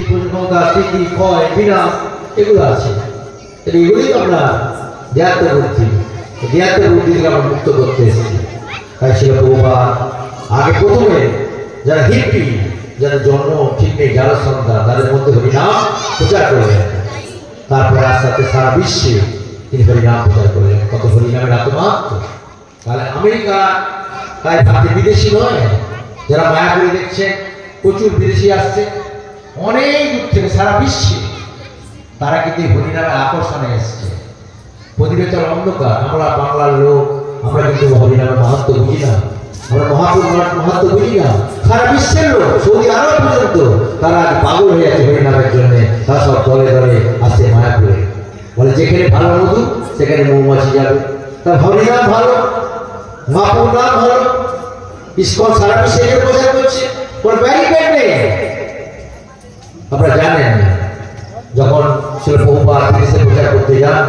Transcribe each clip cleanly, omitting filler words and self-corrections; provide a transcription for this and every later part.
ক্ষমতা, স্থিতি, ক্ষয়, বিনাশ এগুলো আছে। এগুলোই আমরা দেয়াত্ম বুদ্ধি থেকে আমরা মুক্ত করতে এসেছি। তাই ছিল প্রভুপাদ আগে প্রথমে যারা হিপি, যারা জন্ম ঠিক নেই, যারা সন্তান, তাদের মধ্যে হরিনাম প্রচার করলেন। তারপরে আস্তে আস্তে সারা বিশ্বে তিনি হরিনাম প্রচার করলেন। কত হরিনামের এত মাত্র। তাহলে আমেরিকা তাই তাতে বিদেশি নয়, যারা মায়াপুরে দেখছেন প্রচুর বিদেশি আসছে অনেক দূর থেকে সারা বিশ্বে, তারা কিন্তু হরিনামের আকর্ষণে এসছে। প্রতিবেদন অন্ধকার, আমরা বাংলার লোক, আমরা কিন্তু হরিনামের মাহাত্ম বুঝি না, আমরা মহাপুরুষ মাহাত্ম বুঝি না। সারা বিশ্বের লোক, সৌদি আরব পর্যন্ত তারা পাগল হয়ে আছে হরিনামের জন্য। তারা সব দলে দলে আসছে মায়াপুরে, বলে যেখানে ভালো মধু সেখানে মৌমাছি যাবে। তার হরিনাম ভালো, মহাপুর নাম ভালো, ইস্কন সারা বিশ্বে প্রচার করছে, কোনো ব্যারিকেড নেই। আপনারা জানেন যখন ছিল প্রভুপাদ বিদেশে প্রচার করতে যান,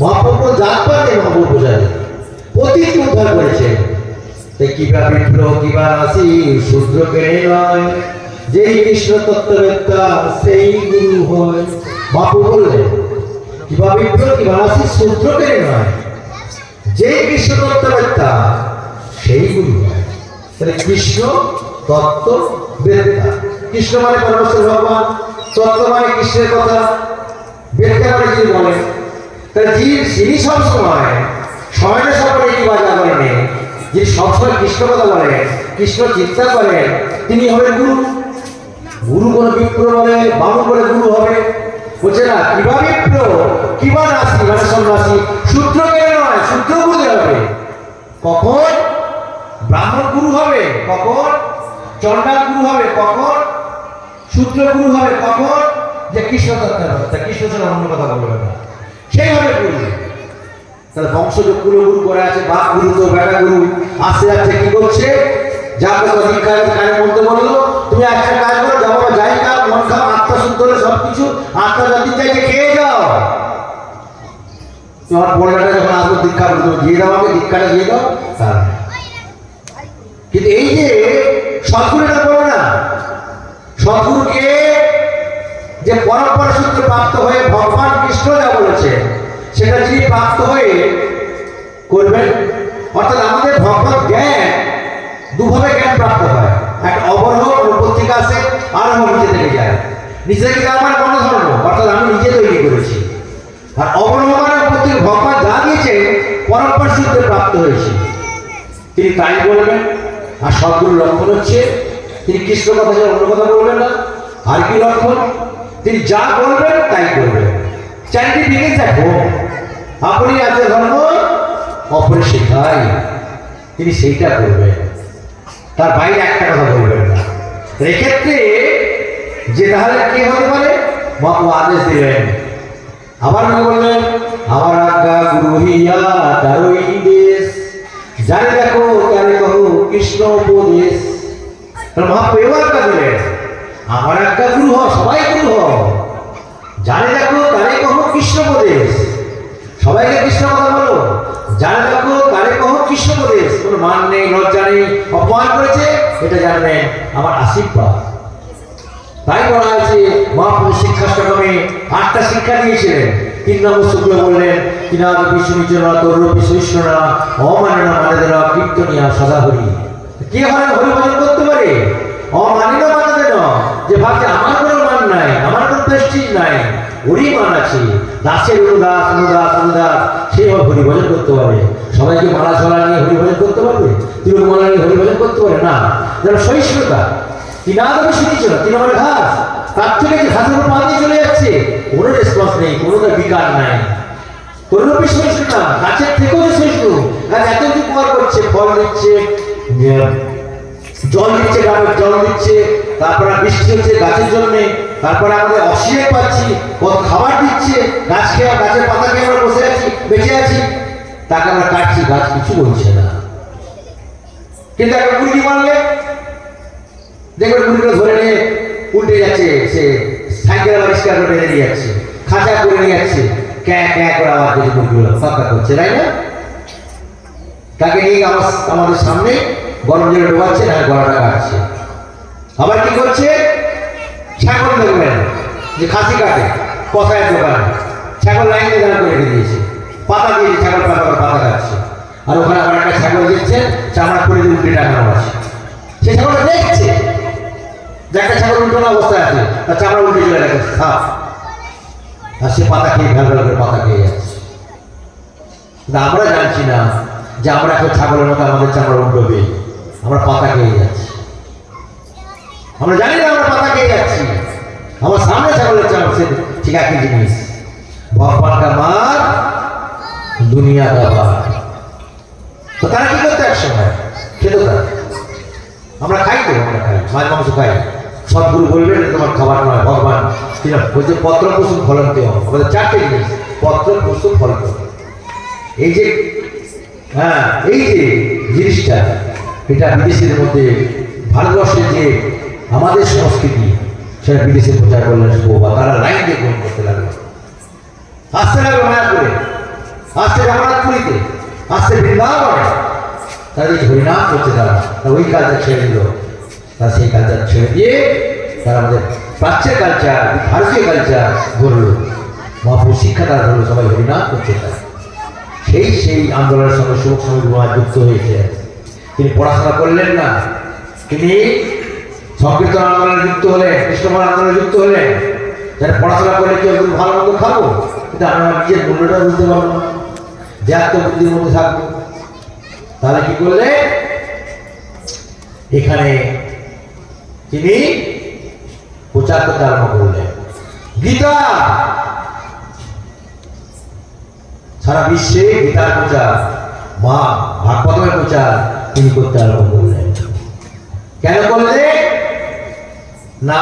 মহাপ্রভু জাতপাত নেই, মহাপ্রভু প্রচারে প্রতিটি উদ্ধার করেছে। কিবা বিপ্লব কিবা রাশি শূদ্র কেড়ে নয়, যেই কৃষ্ণ তত্ত্ববেত্তা সেই গুরু হয়। মহাপ্রভু বললেন কিবা বিপ্লব কিবা রাশি শূদ্র কেড়ে নয়, যেই কৃষ্ণ তত্ত্ববেত্তা সেই গুরু হয়। তাহলে কৃষ্ণ তত্ত্ববেত্তা, কৃষ্ণ মানে পরমেশ্বর ভগবান, তত্ত্ব মানে কৃষ্ণের কথা, বেদটা মানে যিনি বলেন। তাহলে যিনি সবসময় সময় সকলে কি বাজা করেন, যিনি সবসময় কৃষ্ণ কথা বলেন, কৃষ্ণ চিন্তা করেন, তিনি হবেন গুরু। গুরু কোনো বিপ্র বলে বাবু বলে গুরু হবে, বলছে না কিবা বিপ্র কিবা রাশি মানে সন্ন্যাসী, সূত্র কেন নয়, সূত্র বুঝে হবে। কখন ব্রাহ্মণ গুরু হবে, কখন চন্ডাল গুরু হবে, কখন সূত্র গুরু হবে, কখন যে কৃষ্ণ তত্ত্ব, কৃষ্ণ ছাড়া অন্য কথা বলবে না, সেই হবে গুরু। তাহলে বংশজ কুলগুরু করে আছে, বাপ গুরু তো বেটা গুরু আসতে যাচ্ছে, কি করছে যাকে দীক্ষা কানে বলতে বললো তুমি একটা কাজ করো, যাবো যাই কাজ মন খাও, আত্মা শুদ্ধ হলে সবকিছু আত্মা জাতি চাইছে খেয়ে যাও। তোমার বড়টা যখন আসবো দীক্ষা তুমি দিয়ে দাও, আমাকে দীক্ষাটা দিয়ে দাও। কিন্তু এই যে সদ্গুরুটা বলো না, সদ্গুরুকে যে পরম্পরা সূত্রে প্রাপ্ত হয়ে ভগবান কৃষ্ণ যা বলেছে সেটা যিনি প্রাপ্ত হয়ে করবেন। অর্থাৎ আমাদের ভগবত জ্ঞান দুভাবে জ্ঞান প্রাপ্ত হয়, একটা অবরোহ উপর থেকে আসে, আরোহ নিচে থেকে যায়। নিচে থেকে আমার মনে ধর্ম, অর্থাৎ আমি নিজে তৈরি করেছি। আর অবরোহ মানে উপর থেকে ভগবান যা দিয়েছে পরম্পরা সূত্রে প্রাপ্ত হয়েছে, তিনি তাই বলবেন। আর সদ্গুরুর লক্ষণ হচ্ছে তিনি কৃষ্ণ কথা ছাড়া অন্য কথা বলবেন না। আর কি লক্ষণ? তিনি যা বলবেন তাই করবেন। চারিটি দিকে দেখো, আপনি আছে ধর্ম অপরে শেখাই, তিনি সেইটা করবেন, তার বাইরে একটা কথা বলবেন না। এক্ষেত্রে যে তাহলে কি হতে পারে, মহাপ্রভু আদেশ দিলেন, আবার বললেন আমার আজ্ঞা গুরু হইয়া তারই দেশ, জানে দেখো তারে কহো কৃষ্ণ উপদেশ। মহাপ্রভু আজ্ঞা দিলেন আমার আজ্ঞা গুরু হও, সবাই গুরু হও, জানে দেখো তারে কহো কৃষ্ণ উপদেশ, সবাইকে কৃষ্ণ কথা বলো, জানে দেখো তারে কহো কৃষ্ণ উপদেশ। কোনো মান নেই, লজ্জা নেই, অপমান করেছে এটা জানবেন আমার আশীর্বাদ। তাই বলা হয়েছে মহাপ্রভু শিক্ষাষ্টমে 8টা শিক্ষা দিয়েছিলেন। 3 নম্বর শুক্ল বললেন কিনা বিষ্ণু নিচনা তরুপি সহিষ্ণুনা অমাননা মানেদনা কীর্তনিয়া সদা হরি। কে হয় হরিভজন করতে পারে? অমানিনা মানেদনা, যে ভাবছে আমার কোনো মান নাই, আমার কোনো প্রেস্টিজ নাই, ওরই মান আছে, দাসের অনুদাস অনুদাস অনুদাস, সেই হরিভজন করতে পারে। সবাইকে মালা ছলা নিয়ে হরিভজন করতে পারবে? তিলকমালা নিয়ে হরিভজন করতে পারে না। যারা সহিষ্ণুতা, তিনাদবি শুনেছিল, তিন আমার ঘাস, তার থেকে যে ঘাসের উপর পানি চলে যাচ্ছে, কোনো রেসপন্স নেই, কোনো বিকার নাই। তরুণী সহিষ্ণু না, গাছের থেকেও যে সহিষ্ণু, গাছ এত কিছু উপকার করছে, ফল দিচ্ছে, জল দিচ্ছে, গ্রামের জল দিচ্ছে, তারপরে বৃষ্টি হচ্ছে গাছের জন্য, তারপরে আমাদের অক্সিজেন পাচ্ছি, কত খাবার দিচ্ছে, গাছ খেয়ে গাছের পাতা খেয়ে আমরা বসে আছি, বেঁচে আছি, তাকে আমরা কাটছি, গাছ কিছু বলছে না। কিন্তু একটা মুরগি মারলে দেখবেন মুরগিটা ধরে নিয়ে উল্টে যাচ্ছে, সে সাইকেল পরিষ্কার করে বেঁধে নিয়ে যাচ্ছে, খাঁচা করে নিয়ে যাচ্ছে, ক্যাঁ ক্যাঁ করে আওয়াজ দিয়ে মুরগিগুলো ফাঁকা করছে, তাই না? তাকে নিয়ে আমাদের সামনে গরম জলে ডোবাচ্ছে, না গলাটা কাটছে। আবার কি করছে, ছাগল দেখবেন যে খাসি কাটে কষায়ের দোকানে, ছাগল লাইন দিয়ে দাঁড় করে রেখে দিয়েছে, পাতা দিয়েছে, ছাগল পাতা খাচ্ছে। আর ওখানে আবার একটা ছাগল দিচ্ছে, চামড়া করে দিয়ে উল্টে টাঙানো আছে। সে ছাগলটা দেখছে যে একটা ছাগল উল্টোনো অবস্থায় আছে, তার চামড়া উল্টে চলে গেছে সাপ, আর সে পাতা খেয়ে ভ্যাল করে পাতা খেয়ে যাচ্ছে। কিন্তু আমরা জানছি না যে আমরা এখন ছাগলের মতো আমাদের চামড়া উল্টোবে, আমরা পাতা খেয়ে যাচ্ছি। আমরা জানি না আমরা পাতা খেয়ে যাচ্ছি, আমার সামনে ছাগলের চামড়া ঠিক একই জিনিস। ভগবান কা মার দুনিয়া का भार। তো তারা কি করতে এক সময় খেত তারা, আমরা খাই তো, আমরা খাই মাছ মাংস খাই। সবগুলো বলবেন তোমার খাবার নয়, ভগবান বলছে পত্র কুসুম ফলন্তে, আমাদের চারটে জিনিস পত্র কুসুম ফলন্ত। এই যে এই যে জিনিসটা, এটা বিদেশিদের মধ্যে ভারতবর্ষের যে আমাদের সংস্কৃতি সেটা বিদেশে প্রচার করলেন বা তারা লাইন দিয়ে গ্রহণ করতে লাগলো, আসতে লাগলো মায়াপুরে, আসতে জগন্নাথপুরীতে, আসতে বৃন্দাবনে, তাদের হরিনাম করছে তারা ওই কালচার ছেড়ে দিল। তারা সেই কালচার ছেড়ে দিয়ে তারা আমাদের প্রাচ্যের কালচার, ভারতীয় কালচার গড়ল, মহাপুরুষ শিক্ষা তারা ধরল, সবাই হরিনাম করছে তারা। সেই আন্দোলনের সঙ্গে যুবক সমাজ যুক্ত হয়েছে। তিনি পড়াশোনা করলেন না, তিনি সংকীর্তন আন্দোলনে যুক্ত হলেন, কৃষ্ণময় আন্দোলনে যুক্ত হলেন। যারা পড়াশোনা করলে কেউ ভালো মন্দ খাবো, কিন্তু আমরা নিজের মূল্যটা বুঝতে পারবো না, যে বুদ্ধির মধ্যে থাকবো। তাহলে কি করলে এখানে তিনি প্রচার করতে আরম্ভ করলেন গীতা, সারা বিশ্বে গীতার প্রচার, মা ভাগবতের প্রচার তিনি করতে আরম্ভ করলেন। কেন করলে না,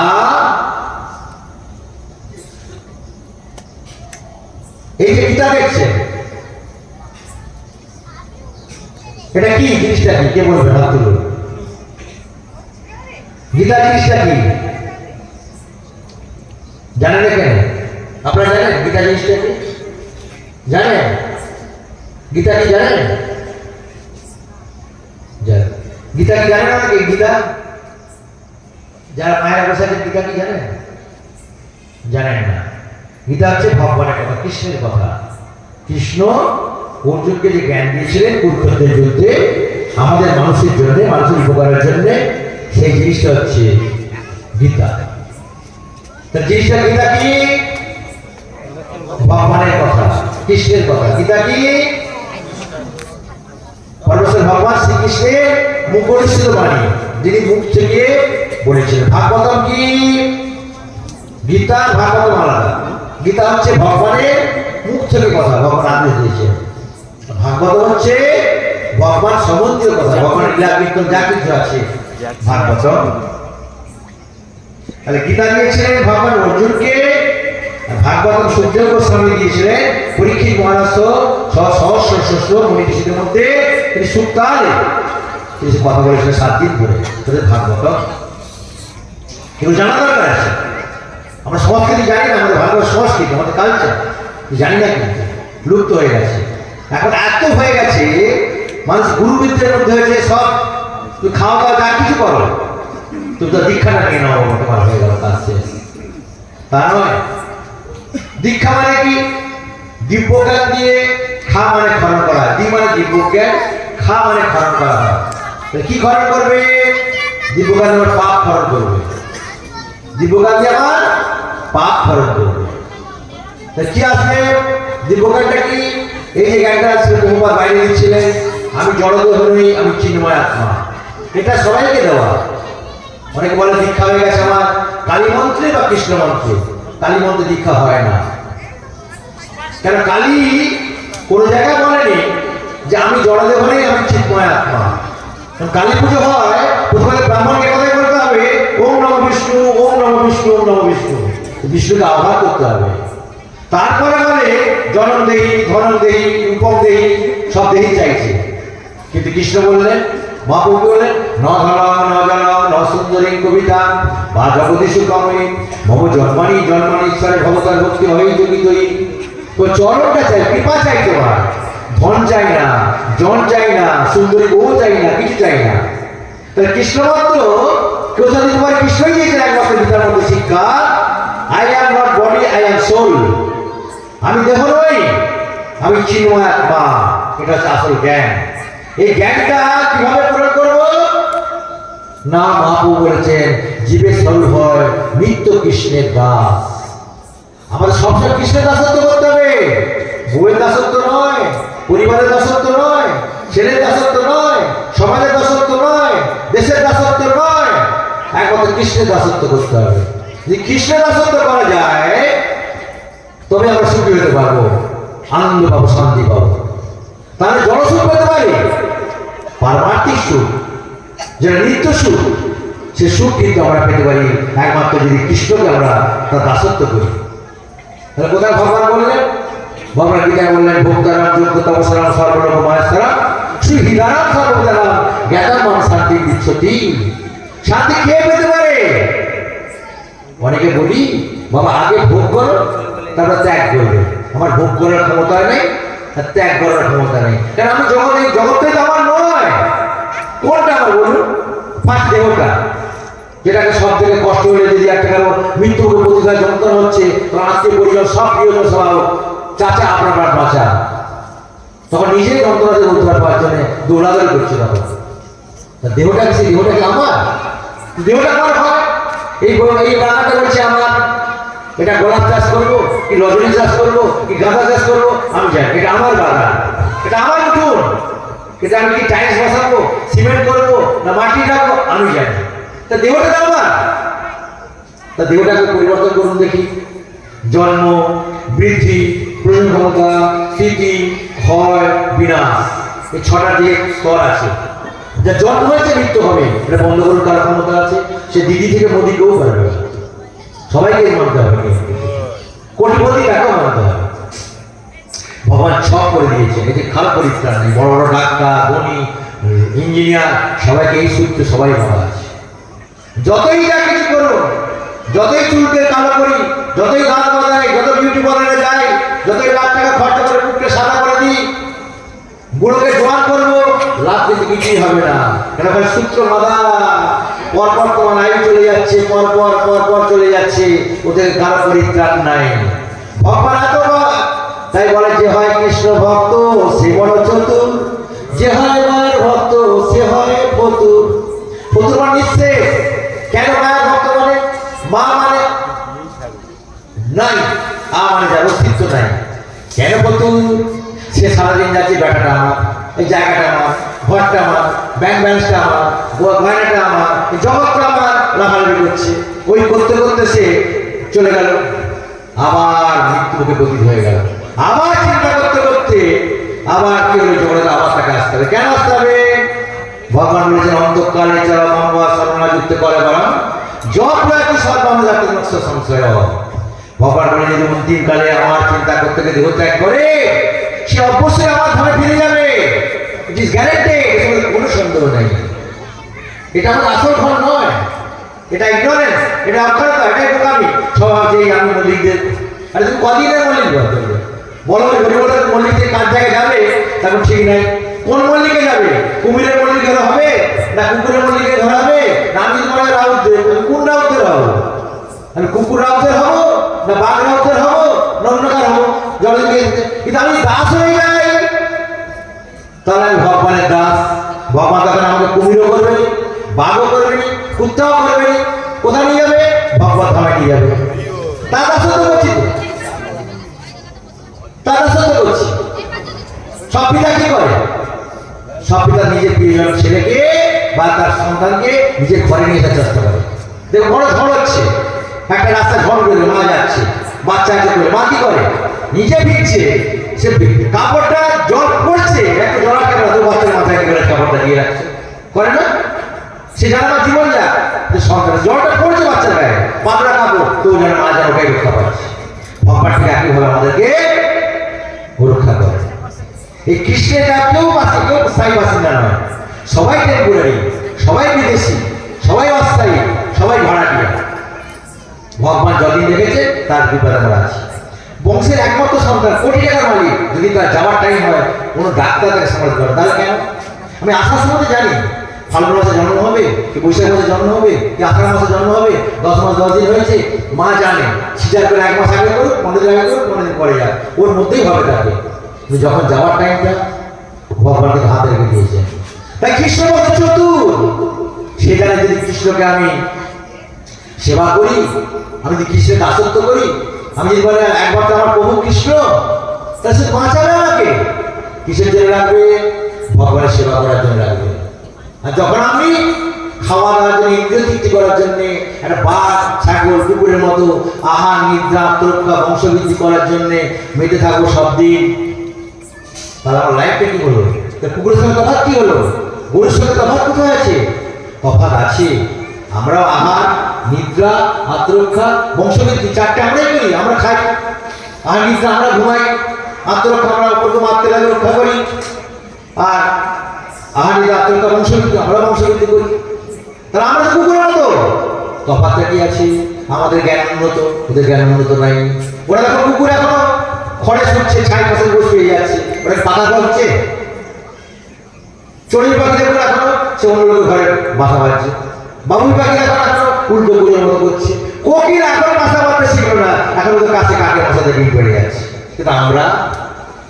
এই যে গীতা দেখছেন, এটা কি জিনিসটা, কি কে বলবেন? হাত তুলুন। গীতা জিনিসটা কি জানেন? কেন আপনারা জানেন গীতা জিনিসটা কি? জানেন গীতা কি? জানেন গীতা কি? জানেন না গীতা? যারা মায়েরা বসে আছেন গীতা কি জানেন? জানেন না। গীতা হচ্ছে ভগবানের কথা, কৃষ্ণের কথা। কৃষ্ণ অর্জুনকে যে জ্ঞান দিয়েছিলেন কুরুক্ষেত্রের যুদ্ধে আমাদের মানুষের জন্য, মানুষের উপকারের জন্য, সেই জিনিসটা হচ্ছে গীতা। তার জিনিসটা গীতা কি? ভগবানের কথা, কৃষ্ণের কথা। গীতা কি? পরমেশ্বর ভগবান শ্রীকৃষ্ণের মুখনিঃসৃত বাণী, যিনি মুখ থেকে বলেছিলেন। ভাগবতম কি? গীতা ভাগবতম আলাদা। গীতা হচ্ছে ভগবানের মুখ থেকে কথা, ভগবান আদেশ দিয়েছেন। ভাগবত হচ্ছে ভগবান সম্বন্ধীয় কথা, ভগবানের লীলা কীর্তন যা কিছু আছে ভাগবত। তাহলে গীতা দিয়েছিলেন ভগবান অর্জুনকে, ভাগবত সূর্য গোস্বামী দিয়েছিলেন পরীক্ষিত মহারাজ সহস্র মুনি ঋষিদের মধ্যে। তিনি সুক্তালে তিনি কথা বলেছিলেন 7 দিন ধরে। তাদের ভাগবত কিন্তু জানা দরকার আছে। আমরা সংস্কৃতি জানি না, আমাদের ভারতের সংস্কৃতি, আমাদের কালচার জানি না, কিন্তু লুপ্ত হয়ে গেছে। এখন এত হয়ে গেছে, মানুষ গুরুবিদ্যের মধ্যে হয়েছে সব। তুমি খাওয়া দাওয়া যা কিছু করো, তুমি তো দীক্ষাটা নিয়ে নাও, তোমার হয়ে গেল কাজ শেষ। তা নয়। দীক্ষা মানে কি? দিব্যজ্ঞান দিয়ে খা মানে খরণ করা, দি মানে দিব্যজ্ঞান, খা মানে খরণ করা হয়। কি খরণ করবে? দিব্যজ্ঞান আমার পাপ খরণ করবে, দিব্যজ্ঞান দিয়ে আমার পাপ খরণ করবে। কি আসবে দিব্যজ্ঞানটা? কি এই যে জ্ঞানটা আজকে বহুবার বাইরে দিচ্ছিলেন, আমি জড়দেহ নই, আমি চিন্ময় আত্মা। এটা সবাইকে দেওয়া। অনেকে বলে দীক্ষা হয়ে গেছে আমার কালী মন্ত্রে বা কৃষ্ণ মন্ত্রে। কালী মন্ত্রে দীক্ষা হয় না। কেন? কালী কোনো জায়গায় বলেনি যে আমি জড়দেহ নই, আমি চিন্ময় আত্মা। কালী পুজো হয়, প্রথমে ব্রাহ্মণকে কথাই বলতে হবে ওম নমঃ বিষ্ণু, ওম নমঃ বিষ্ণু, ওম নমঃ বিষ্ণু। বিষ্ণুকে আহ্বান করতে হবে। তারপরে বলে জনম দেহি, ধনম দেহি, রূপম দেহি, সব দেহি চাইছে। কিন্তু কৃষ্ণ বললেন, মহাপ্রভু বললেন ন ধনম ন জনম ন সুন্দরী কবিতা বা জগদীশু কময়ী মম জন্মানি জন্মানি ঈশ্বরে ভগবতার ভক্তি হয়ে যোগিতই। তো চরণটা চাই, কৃপা চাই, তোমার ধন চাই না, জন চাই না, সুন্দরী বউ চাই না, কিছু চাই না। তাহলে কৃষ্ণ মাত্র কেউ যদি তোমার কৃষ্ণই দিয়েছেন একমাত্র গীতার মধ্যে শিক্ষা, I am not body, I am soul. আমি দেহ নই, আমি চিন্ময় আত্মা। এটা হচ্ছে আসল জ্ঞান। এই জ্ঞানটা কিভাবে প্রয়োগ করবো না, মহাপ্রভু বলেছেন জীবের স্বরূপ হয় নিত্য কৃষ্ণের দাস। আমাদের সবসময় কৃষ্ণের দাসত্ব করতে হবে, বউয়ের দাসত্ব নয়, পরিবারের দাসত্ব নয়, ছেলের দাসত্ব নয়, সমাজের দাসত্ব নয়, দেশের দাসত্ব নয়, একমাত্র কৃষ্ণের দাসত্ব করতে হবে। যদি কৃষ্ণের দাসত্ব করা যায় তবে আমরা সুখী হতে পারবো, আনন্দ পাবো, শান্তি পাবো। তাহলে জনসুখ পেতে পারি, পারমার্থিক সুখ যেটা নিত্য সুখ, সে সুখ কিন্তু আমরা পেতে পারি একমাত্র যদি কৃষ্ণকে আমরা তার দাসত্ব করি। তাহলে কোথায় ভগবান বললেন? ভগবান গীতায় বললেন ভোক্তারাম যোগ্যতমসারাম সর্বলোক মহেশ্বরাম শ্রী হৃদারাম সর্বদারাম জ্ঞাতাম শান্তি বিচ্ছতি। শান্তি কে পেতে পারে? অনেকে বলি বাবা আগে ভোগ করো তারপর ত্যাগ করবে। আমার ভোগ করার ক্ষমতা নেই আর ত্যাগ করার ক্ষমতা নেই, কারণ আমি জগৎটাই তো আমার নয়। কোনটা আমার বলুন? পাঁচ দেহটা, যেটাকে সব থেকে কষ্ট হলে যদি একটা কারো মৃত্যুকে প্রতিকার যন্ত্রণা হচ্ছে, তখন আত্মীয় পরিজন সব প্রিয়জন সবাই চাচা আপনার বাঁচা, তখন নিজেই যন্ত্রণা থেকে উদ্ধার পাওয়ার জন্য দৌড়াদৌড়ি করছে। তখন দেহটা কি, সেই দেহটা কি আমার? দেহটা আমার হয়। এই বাগানটা বলছে আমার, এটা গোলাপ চাষ করবো কি রজনী চাষ করবো কি গাঁদা চাষ করবো আমি জানি, এটা আমার বাগান, এটা আমার উঠুন, এটা আমি কি টাইলস বসাবো, সিমেন্ট করবো না মাটি রাখবো আমি জানি। তা দেহটা আমার, তা দেহটাকে পরিবর্তন করুন দেখি। জন্ম, বৃদ্ধি, প্রজনন ক্ষমতা, স্থিতি, ক্ষয়, বিনাশ, এই ছটা যে স্তর আছে। যা জন্ম হয়েছে মৃত্যু হবে, এটা বন্ধ করুন কার ক্ষমতা আছে? সে দিদি থেকে মোদিকেও পারবে, সবাইকে মানতে হবে, কোটিপতি তাকেও মানতে হবে। ভগবান সব করে দিয়েছে, এতে খাল পরিত্রাণ নেই। বড় বড় ডাক্তার, ধনী, ইঞ্জিনিয়ার সবাইকে এই সূত্রে সবাই ভালো আছে। যতই যা কিছু করুন, যতই চুলকে কালো করি, যতই গান বাজাই, যত বিউটি পার্লারে যাই, যতই লাখ টাকা খরচা করে মুখকে সাদা করে দিই, বুড়োকে জোয়ান করবো, লাভ কিন্তু কিছুই হবে না। কেন? সূত্র মাদা, পরপর তোমার আয়ু চলে যাচ্ছে, পরপর চলে যাচ্ছে, ওদের কারো পরিত্রাণ নাই। ভগবান এত তাই বলে যে হয় কৃষ্ণ ভক্ত সে বড় চতুর, যে হয় মায়ের ভক্ত সে হয় ফতুর। ফতুর মানে নিঃশেষ। কেন মায়ের ভক্ত মানে? মা মানে নাই, আ মানে যার অস্তিত্ব নাই। কেন ফতুর? সে সারাদিন যাচ্ছে বেটাটা আমার, এই জায়গাটা আমার, ঘরটা আমার, ব্যাংক ব্যালেন্সটা আমার, গয়নাটা আমার, জগৎটা আমার, লাফালাফি করছে। ওই করতে করতে সে চলে গেল, আবার মৃত্যুকে পতিত হয়ে গেল। আবার চিন্তা করতে করতে আবার কি হলো? জগতে আবার তাকে আসতে হবে। কেন আসতে হবে? ভগবান বলেছেন অন্তকালে যারা মানবা শরণা যুক্ত করে বরং জপ রাখি সর্বাঙ্গ জাতি নষ্ট সংশয়। ভগবান বলে যদি অন্তিম কালে আমার চিন্তা করতে গিয়ে দেহ ত্যাগ করে, সে অবশ্যই আমার ধামে ফিরে যাবে। ইট ইজ গ্যারান্টেড, এর কোনো সন্দেহ নেই। এটা আমার আসল ফল নয়, এটা ইগনোরেন্স, এটা অজ্ঞতা, এটাই বোকামি। স্বভাব যে আমি মল্লিকদের, আরে তুমি কদিনের মল্লিক বলো? গরিবদের মল্লিকে কার জায়গায় যাবে তারপর ঠিক নাই। কোন মল্লিকে যাবে? কুমিরের মল্লিকে হবে না কুকুরের মল্লিকে ধরা হবে? না আমি তোমার রাউতদের, কোন রাউতের হবো? আমি কুকুর রাউতের হবো না বাঘ রাউতের হবো না অন্যকার হবো? জলে গিয়ে কিন্তু আমি দাস হয়ে যাই, তাহলে আমি ভগবানের দাস। ভগবান তখন আমাকে কুমিরও করবে, বাঘও করবে, কুত্তাও করবে। কোথায় নিয়ে যাবে? ভগবান ধামে নিয়ে যাবে। তার দাসত্ব করছি তো, তার দাসত্ব করছি। সব পিতা কি করে? সব পিতা নিজের প্রিয়জন ছেলেকে বা তার সন্তানকে নিজের ঘরে নিয়ে যাওয়ার চেষ্টা করে। দেখো বড় ঝড় হচ্ছে, একটা রাস্তায় ঝড় করে মা যাচ্ছে, বাচ্চা আছে করে মা কি করে? নিজে ভিজছে, সে কাপড়টা জল পড়ছে, একটা জলা কেন তো বাচ্চার মাথায় করে কাপড়টা দিয়ে রাখছে, করে না? সে জানে আমার জীবন যা যে সন্তান জলটা পড়ছে বাচ্চার গায়ে, পাতলা কাপড় তো যেন মা যেন ওটাই রক্ষা পাচ্ছে। ভগবান ঠিক একইভাবে আমাদেরকে রক্ষা করে। এই কৃষ্ণের কেউ স্থায়ী বাসিন্দা নয়, সবাই টেম্পোরারি, সবাই বিদেশি, সবাই অস্থায়ী, সবাই ভাড়াটিয়া। ভগবান যতদিন দেখেছে তার বিপদে আমরা আছি। বংশের একমাত্র সন্তান, কোটি টাকার মালিক, যদি তার যাওয়ার টাইম হয় কোনো ডাক্তার তাকে সামাল করে, তাহলে কেন? আমি আসার সময় জানি ফাল্গুন মাসে জন্ম হবে, কি বৈশাখ মাসে জন্ম হবে, কি আষাঢ় মাসে জন্ম হবে, 10 মাস 10 দিন হয়েছে, মা জানে। সিজার করে 1 মাস আগে করুক, 15 দিন আগে করুক, 15 দিন পরে যাক, ওর মধ্যেই হবে তাকে। কিন্তু যখন যাওয়ার টাইমটা ভগবানকে হাতে রেখে দিয়েছে। তাই কৃষ্ণ বলতে চতুর। সেখানে যদি কৃষ্ণকে আমি সেবা করি, আমি যদি কৃষ্ণের দাসত্ব করি, আমি যদি বলে একবার তো আমার প্রভু কৃষ্ণ, তাহলে সে বাঁচাবে আমাকে। কিসের জন্য রাখবে? ভগবানের সেবা করার জন্য রাখবে। আর যখন আমি খাওয়া দাওয়ার জন্য, ইন্দ্রিয় তৃপ্তি করার জন্য একটা বাঘ ছাগল কুকুরের মতো আহার নিদ্রা আত্মরক্ষা বংশবৃদ্ধি করার জন্য মেতে থাকবো সব দিন, তাহলে আমার লাইফটা কি হলো? কুকুরের সঙ্গে তফাৎ কি হলো? গরুর সঙ্গে তফাৎ কোথায় আছে? তফাৎ আছে। আমরাও আহার নিদ্রা আত্মরক্ষা বংশবৃদ্ধি 4টে আমরাই করি। আমরা খাই, আহার নিদ্রা আমরা ঘুমাই, আত্মরক্ষা আমরা অপরকে মারতে লাগে রক্ষা করি, আর আহার নিদ্রা আত্মরক্ষা বংশবৃদ্ধি আমরা বংশবৃদ্ধি করি। তাহলে আমরা তো কুকুরের মতো। তফাৎটা কি আছে? আমাদের জ্ঞান উন্নত, ওদের জ্ঞান উন্নত নাই। ওরা দেখো কুকুর এখনো খড়ে শুচ্ছে, ছাই ফসল বসে হয়ে যাচ্ছে, ওরা পাতা খাচ্ছে। চড়ুই পাখি দেখো এখনো সে অন্য লোকের ঘরে বাসা বাঁধছে। বাবুই পাখি এখন এখনো উল্টো গুলোর মতো করছে। কোকিল এখন বাসা বাঁধতে শিখলো না, এখন ওদের কাছে কাকের বাসাতে ডিম পড়ে যাচ্ছে। কিন্তু আমরা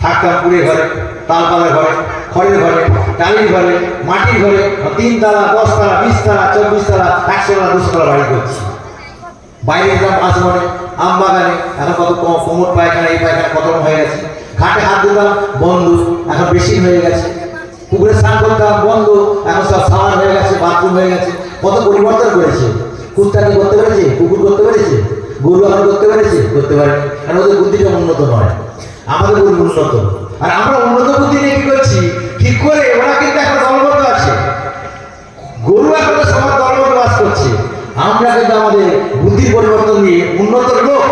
থাকতাম কুড়ে ঘরে, তালপালার ঘরে, খড়ের ঘরে, টালির ঘরে, মাটির ঘরে, 3 তালা 10 তালা 20 তালা 24 তালা 100 তালা 200 তালা বাড়ি করছি। বাইরে যেতাম বাসবনে, আম বাগানে, এখন কত কোমর পায়খানা, এই পায়খানা কত হয়ে গেছে। ঘাটে হাত দিতাম বন্ধ, এখন বেশি হয়ে গেছে। পুকুরে স্নান করতাম বন্ধ, এখন সব সামান হয়ে গেছে, বাথরুম হয়ে গেছে। কত পরিবর্তন করেছে। কুত্তা কি করতে পেরেছে? কুকুর করতে পেরেছে? গরু এখন করতে পেরেছে? করতে পারেনি, কারণ ওদের বুদ্ধিটা উন্নত নয়, আমাদের বুদ্ধি উন্নত। আর আমরা উন্নত বুদ্ধি নিয়ে কি করছি? ঠিক করে ওরা কিন্তু এখন দলবদ্ধ আছে, গরু এখন সবার দলবদ্ধ বাস করছে। আমরা কিন্তু আমাদের বুদ্ধির পরিবর্তন নিয়ে উন্নত লোক,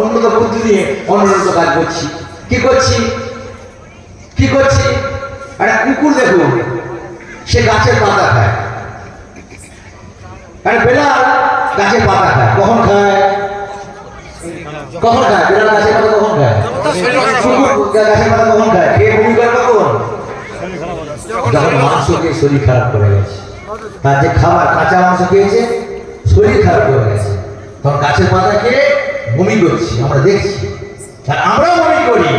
উন্নত বুদ্ধি নিয়ে অনুন্নত কাজ করছি। কি করছি? কি করছি? একটা কুকুর দেখুন, সে গাছের পাতা খায়। একটা বেড়াল গাছের পাতা খায়। কখন খায়? কখন খায়? বেড়াল গাছের পাতা কখন খায়? কুকুর গাছের পাতা কখন খায়? খেয়ে বমি করে কখন? যখন মাংস খেয়ে শরীর খারাপ করে গেছে, তার যে খাবার কাঁচা মাংস খেয়েছে শরীর খারাপ করে গেছে, তখন গাছের পাতা খেয়ে বমি করছি, আমরা দেখছি। আর আমরাও বমি করি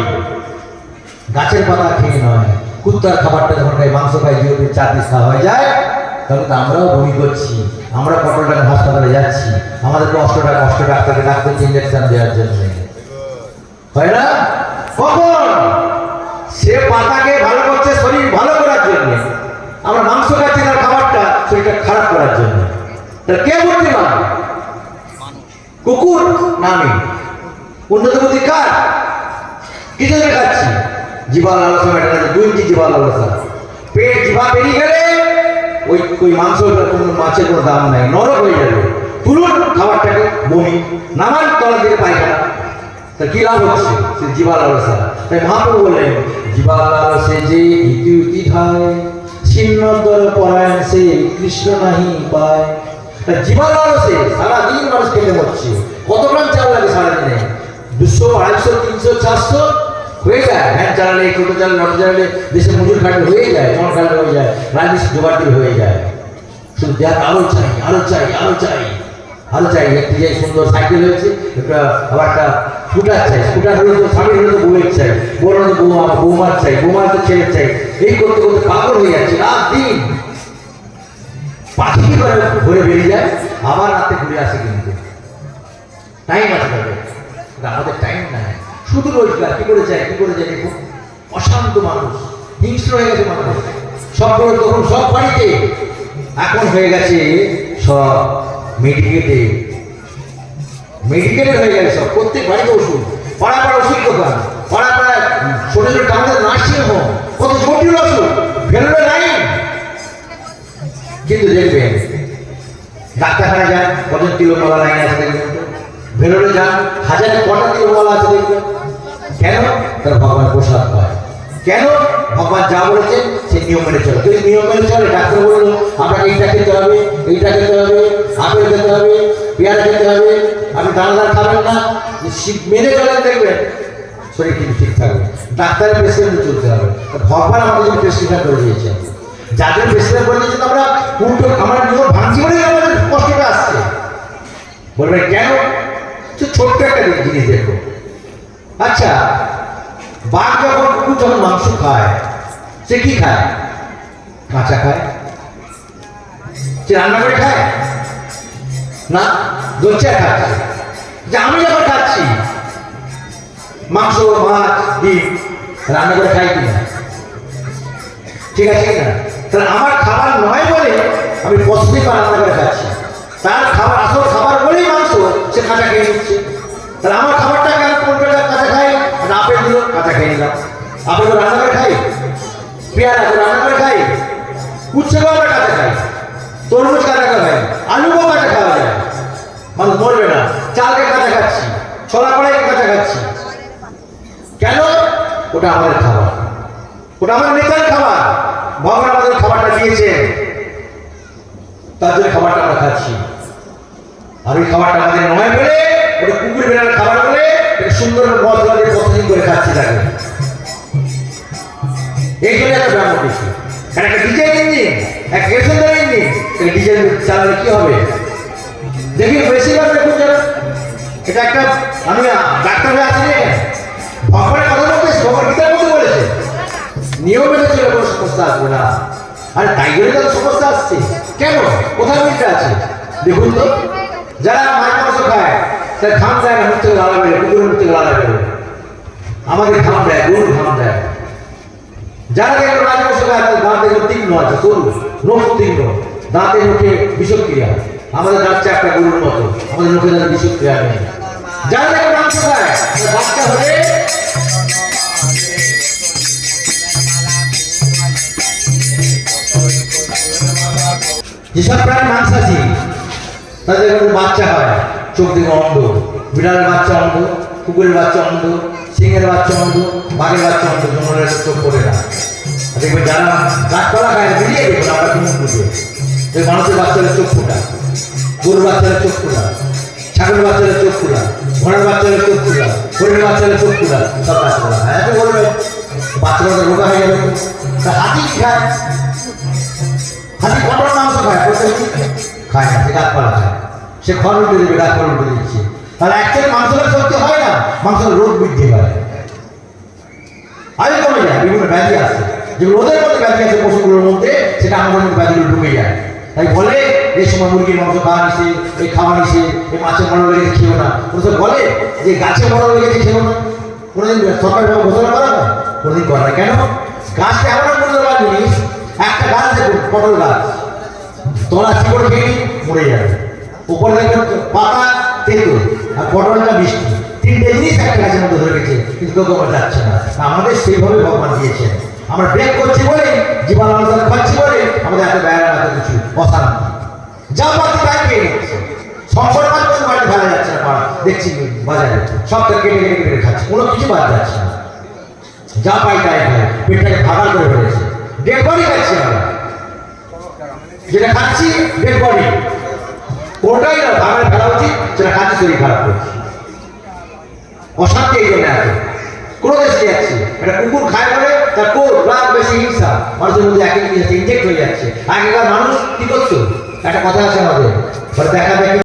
গাছের পাতা খেয়ে নয়। কুত্তার খাবারটা যখন খাই, মাংস খাই, জিওপি 4 পিস খাওয়া হয়ে যায়, তখন তো আমরাও বমি করছি। আমরা কত টাকা হাসপাতালে যাচ্ছি, আমাদের কষ্ট ডাক্তারকে ডাক্তার ইঞ্জেকশন দেওয়ার জন্য, হয় না? কখন সে পাতাকে ভালো করছে শরীর ভালো করার জন্য, আমরা মাংস খাচ্ছি তার খাবারটা শরীরটা খারাপ করার জন্য। তাহলে কে বুদ্ধিমান? কুকুর না আমি? উন্নত বুদ্ধি কার? কিছু খাচ্ছি জিবা লালসা মেটানোর, 2 জিবা লালসা। পেট জিবা বেরিয়ে গেলে ওই মাংসের কোনো মাছের কোনো দাম নাই, নরক হয়ে যাবে। তুলুন খাবারটাকে, বমি, নামান তলা থেকে পায়খানা, তা কি লাভ হচ্ছে? সে জিবা লালসা। তাই মহাপ্রভু বললেন, জিবা লালসে যে ইতি উতি খায়, ছিন্নতর পরায়ণ সে কৃষ্ণ নাহি পায়। জিবা লালসে সারাদিন মানুষ খেতে হচ্ছে। কত গ্রাম চাল লাগে সারাদিনে? 200, 250, 300, 400 হয়ে যায়। ভ্যান চালালে, টোটো চালালে, অটো চালালে, দেশে মজুর খাটলে হয়ে যায়, জন খাটলে হয়ে যায়, রাজনীতি জোগাড় দিয়ে হয়ে যায়। শুধু দেখ আরো চাই, আরো চাই, আরো চাই, আরো চাই। একটি যে সুন্দর সাইকেল হয়েছে, একটা আবার একটা স্কুটার চাই, স্কুটার হলে তো স্বামী হলে তো বউয়ের চাই, বউর হলে তো বৌমার চাই, বৌমার তো ছেলের চাই। এই করতে করতে পাগল হয়ে যাচ্ছে। রাত দিন পাখি করে ঘুরে বেরিয়ে যায়, আবার রাতে ঘুরে আসে। কিন্তু টাইম আছে তাদের, আমাদের টাইম নাই। শুধু রোজগার, কি করে যায়, কি করে যায়। দেখুন অশান্ত মানুষ, হিংস্র হয়ে গেছে মানুষ। সব তখন সব বাড়িতে, এখন হয়ে গেছে সব মেডিকেলে, মেডিকেলে হয়ে গেছে সব। প্রত্যেক বাড়িতে ওষুধ, পাড়া পাড়া ওষুধ দোকান, পাড়া পাড়া ছোট ছোট টাউনের নার্সিং হোম, কত জটিল ওষুধ, ভেলোরে লাইন। কিন্তু দেখবেন ডাক্তারখানা যান, কজন তিলমালা লাইন আছে দেখবেন। ভেলোরে যান, হাজারে কটা তিলমালা আছে দেখবেন। কেন? তার ভগবান প্রসাদ পায়। কেন? ভগবান যা বলেছেন সে নিয়ম মেনে চলে। যদি নিয়ম মেনে চলে, ডাক্তার বললো আপনাকে এইটা খেতে হবে, এইটা খেতে হবে, আপেল খেতে হবে, পেয়ারা খেতে হবে, আপনি দানাদার খাবেন না, মেনে চলেন, দেখবেন শরীর কিন্তু ঠিক থাকবে। ডাক্তারের প্রেসক্রিপশন চলতে হবে। ভগবান আমাদের জন্য প্রেসক্রিপশন করে দিয়েছেন। যাদের প্রেসিডেন্ট বলে দিয়েছে আমরা উল্টো আমার নিয়ম ভাঙছি বলেই আমাদের কষ্টটা আসছে। বলবেন কেন? ছোট্ট একটা জিনিস দেখো। আচ্ছা, বাঘ যখন কুকুর যখন মাংস খায়, সে কি খায়? কাঁচা খায়? সে রান্না করে খায় না? দোচ্চা খাচ্ছে। যে আমি যখন খাচ্ছি মাংস, মাছ, ডিম রান্না করে খাই কিনা? ঠিক আছে কিনা? তাহলে আমার খাবার নয় বলে আমি পছন্দ করে রান্না করে খাচ্ছি, তার খাবার আসল খাবার বলেই মাংস সে কাঁচা খেয়ে নিচ্ছে। তাহলে আমার খাবারটা কেন কোনটা কাঁচা খাই? আপেল দিল কাঁচা খেয়ে নিলাম। আপেল রান্না করে খাই, পেয়ারা রান্না করে খাই, উচ্ছেও আমরা কাঁচা খাই, তরমুজ কাঁচা খাই, আলুও কাঁচা খাওয়া যায়, মানুষ মরবে না। চালকে কাঁচা খাচ্ছি, ছোলা কড়াই কাঁচা খাচ্ছি, কেন? ওটা আমাদের খাবার, ওটা আমার নেতার খাবার। ভগবান আমাদের খাবারটা দিয়েছেন, তার জন্য খাবারটা আমরা খাচ্ছি। আর ওই খাবারটা আমাদের নয় বলে, ওটা কুকুর বেড়ার খাবার বলে সুন্দর মশলা দিয়ে প্রসেসিং করে খাচ্ছি তাকে। এই জন্য একটা ব্যায়াম বেশি। একটা ডিজেল ইঞ্জিন, একটা গ্যাসের ইঞ্জিন, ডিজেল চালালে কি হবে? দেখি বেশিরভাগ দেখুন যারা, এটা একটা আমি ডাক্তার হয়ে আসিনি এখানে, ভগবানের কথা বলতে ভগবান গীতার মধ্যে বলেছে নিয়ম মেনে চলে কোনো সমস্যা আসবে না। আরে তাই জন্য তো সমস্যা আসছে কেন? কোথায় মিলটা আছে দেখুন তো। যারা মাছ মাংস খায় তার ঘাম দেয় না, মুখ থেকে লালা বেরোয়, কুকুরের মুখ থেকে লালা বেরোয়, আমাদের ঘাম দেয়, গরুর ঘাম দেয়। যারা দেখবেন মাছ মাংস খায় তাদের দাঁত দেখবেন তীক্ষ্ণ আছে, সরু নখ তীক্ষ্ণ, দাঁতে মুখে বিষক্রিয়া। আমাদের দাঁতটা একটা গরুর মতো, আমাদের মুখে দাঁতে বিষক্রিয়া নেই। যারা দেখবেন মাংস খায় বাচ্চা হলে যেসব প্রাণী মাংসাশী তাদের বাচ্চা হয় চোখ দিকে অন্ধ, বিড়ালের বাচ্চা অন্ধ, কুকুরের বাচ্চা অন্ধ, সিংহের বাচ্চা অন্ধ, বাঘের বাচ্চা অন্ধ, জঙ্গলের চোখ পড়ে না। দেখবেন যারা গাছপালা খায় বেরিয়ে দেখবেন আমরা কোনো বুঝে মানুষের বাচ্চাদের চোখ ফোটা, গরুর বাচ্চাদের চোখ ফোটা, ছাগলের বাচ্চাদের চোখ ফোটা, ঘোড়ার বাচ্চাদের চোখ ফোটা, হরিণের বাচ্চাদের চোখ ফোটা, সব গাছপালা খায়। এত বলবে বাচ্চারা রোগা হয়ে যাবে। হাতি কি খায়? হাতি কটর মাংস খায়, খায় না, সে গাছপালা খায়, সে খড় উঠে দেবে, গাছপালা উঠে দিচ্ছে। তাহলে অ্যাকচুয়ালি মাংসের শক্তি হয় না, মাংসের রোগ বৃদ্ধি পায়, আগে কমে যায়। বিভিন্ন ব্যাধি আসে, যেগুলো ওদের মধ্যে ব্যাধি আছে পশুগুলোর মধ্যে, সেটা আমাদের মধ্যে ব্যাধিগুলো ঢুকে যায়। তাই বলে এই সময় মুরগির মাংস খাওয়া নিছে, এই খাওয়া নিছে, এই মাছের মরণ লেগেছে খেও না। ওরা বলে যে গাছে মরণ লেগেছে খেও না, কোনোদিন সরকারিভাবে ঘোষণা করা হয়? কোনোদিন করে না। কেন? গাছটা এমন মূল্যবান জিনিস, একটা গাছ দেখুন পটল গাছ, তোলা চিকড় খেয়ে মরে যাবে, উপরে দেখবেন পাতা তেঁতুল আর পটলটা মিষ্টি, তিনটে জিনিস একটা গাছের মধ্যে ধরে গেছে, কিন্তু কেউ আমার যাচ্ছে না। আমাদের সেইভাবে ভগবান দিয়েছেন, আমরা ব্রেক করছি বলে, জীবন আলোচনা খাচ্ছি বলে আমাদের এত ব্যয় এত কিছু অশান্তি, যা পাচ্ছি তাই পেয়ে নিচ্ছে। সম্পদ পাচ্ছি বাড়িতে ফেলা যাচ্ছে না, দেখছি বাজারে সবটা কেটে কেটে কেটে খাচ্ছে, কোনো কিছু বাদ যাচ্ছে না, যা পাই তাই খাই, পেটটাকে ভাগাল করে ফেলেছে। ডেড বডি খাচ্ছি আমরা, যেটা খাচ্ছি ডেড বডি, ওটাই না ভাগাল ফেলা উচিত, সেটা খাচ্ছি শরীর খারাপ করছি। অশান্তি এই জন্য আছে। কোনো দেশে যাচ্ছে একটা কুকুর খায় বলে তার কোর রাগ বেশি হিংসা, মানুষের মধ্যে একই জিনিস ইনজেক্ট হয়ে যাচ্ছে। আগেকার মানুষ কি করতো? একটা কথা আছে আমাদের, দেখা দেখে